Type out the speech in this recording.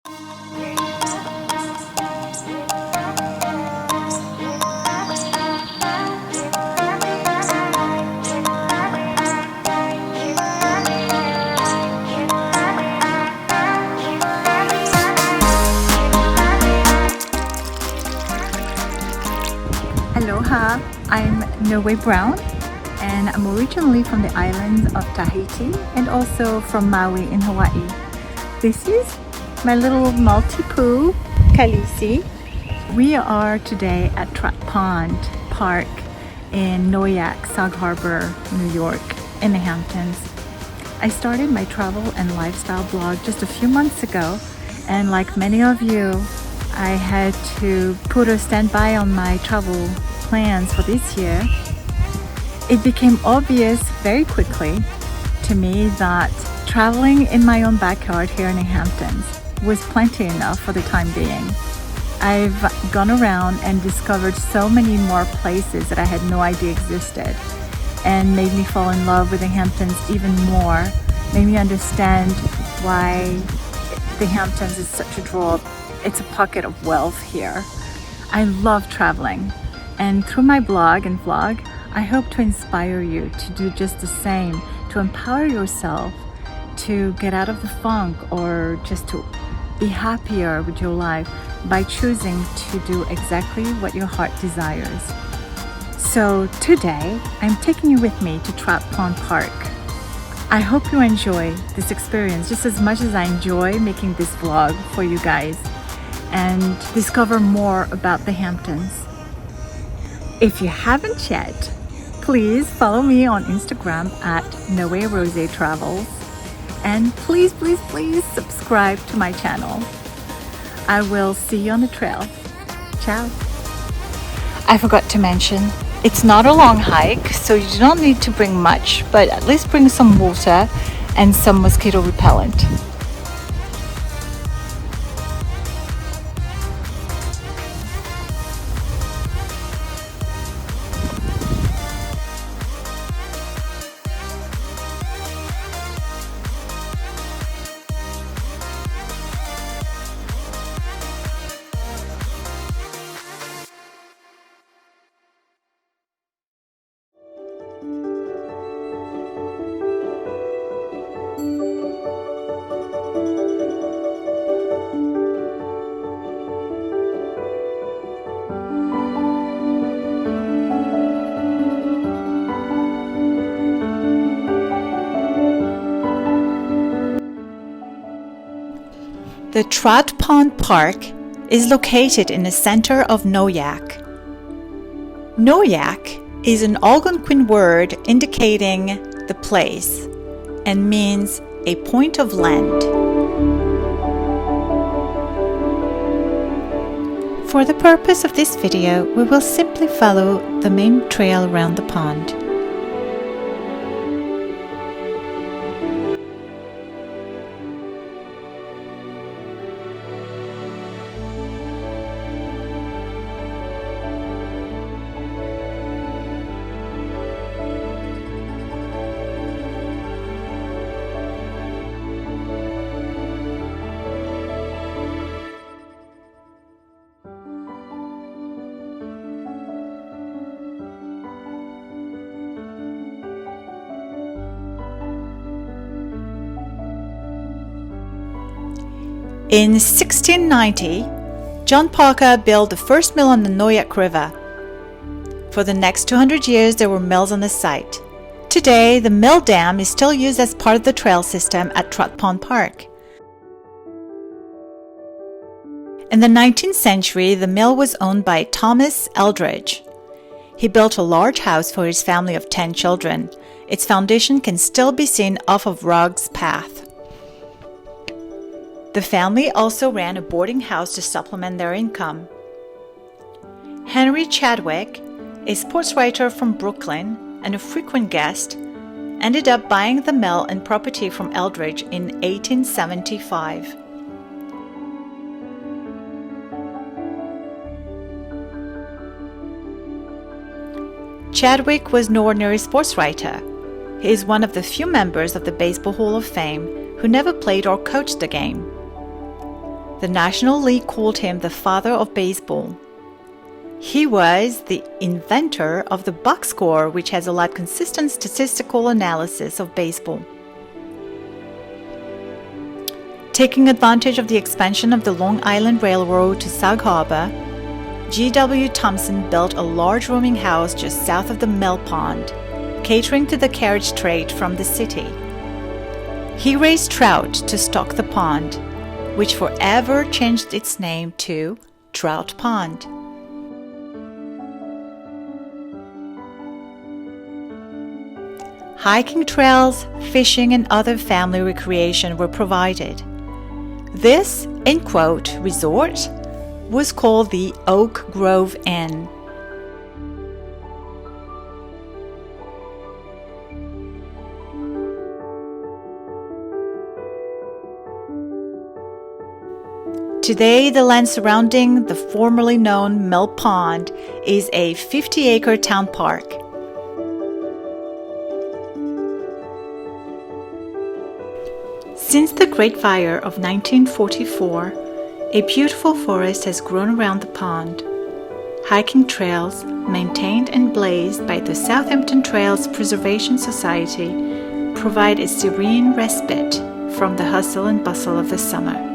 Aloha, I'm Noe Brown and I'm originally from the islands of Tahiti and also from Maui in Hawaii. This is my little multi-poo, Khaleesi. We are today at Trout Pond Park in Noyack-Sag Harbor, New York in the Hamptons. I started my travel and lifestyle blog just a few months ago, and like many of you, I had to put a standby on my travel plans for this year. It became obvious very quickly to me that traveling in my own backyard here in the Hamptons was plenty enough for the time being. I've gone around and discovered so many more places that I had no idea existed, and made me fall in love with the Hamptons even more, made me understand why the Hamptons is such a draw. It's a pocket of wealth here. I love traveling, and through my blog and vlog, I hope to inspire you to do just the same, to empower yourself to get out of the funk or just to be happier with your life by choosing to do exactly what your heart desires. So today, I'm taking you with me to Trout Pond Park. I hope you enjoy this experience just as much as I enjoy making this vlog for you guys and discover more about the Hamptons. If you haven't yet, please follow me on Instagram at NoeRoseTravels, and please subscribe to my channel. I will see you on the trail. Ciao. I forgot to mention, it's not a long hike, so you don't need to bring much, but at least bring some water and some mosquito repellent. The Trout Pond Park is located in the center of Noyack. Noyack is an Algonquin word indicating the place and means a point of land. For the purpose of this video, we will simply follow the main trail around the pond. In 1690, John Parker built the first mill on the Noyack River. For the next 200 years, there were mills on the site. Today, the mill dam is still used as part of the trail system at Trout Pond Park. In the 19th century, the mill was owned by Thomas Eldridge. He built a large house for his family of 10 children. Its foundation can still be seen off of Ruggs Path. The family also ran a boarding house to supplement their income. Henry Chadwick, a sports writer from Brooklyn and a frequent guest, ended up buying the mill and property from Eldridge in 1875. Chadwick was no ordinary sports writer. He is one of the few members of the Baseball Hall of Fame who never played or coached the game. The National League called him the father of baseball. He was the inventor of the box score, which has allowed consistent statistical analysis of baseball. Taking advantage of the expansion of the Long Island Railroad to Sag Harbor, G.W. Thompson built a large rooming house just south of the mill pond, catering to the carriage trade from the city. He raised trout to stock the pond, which forever changed its name to Trout Pond. Hiking trails, fishing, and other family recreation were provided. This, in quote, resort was called the Oak Grove Inn. Today, the land surrounding the formerly known Mill Pond is a 50-acre town park. Since the Great Fire of 1944, a beautiful forest has grown around the pond. Hiking trails, maintained and blazed by the Southampton Trails Preservation Society, provide a serene respite from the hustle and bustle of the summer.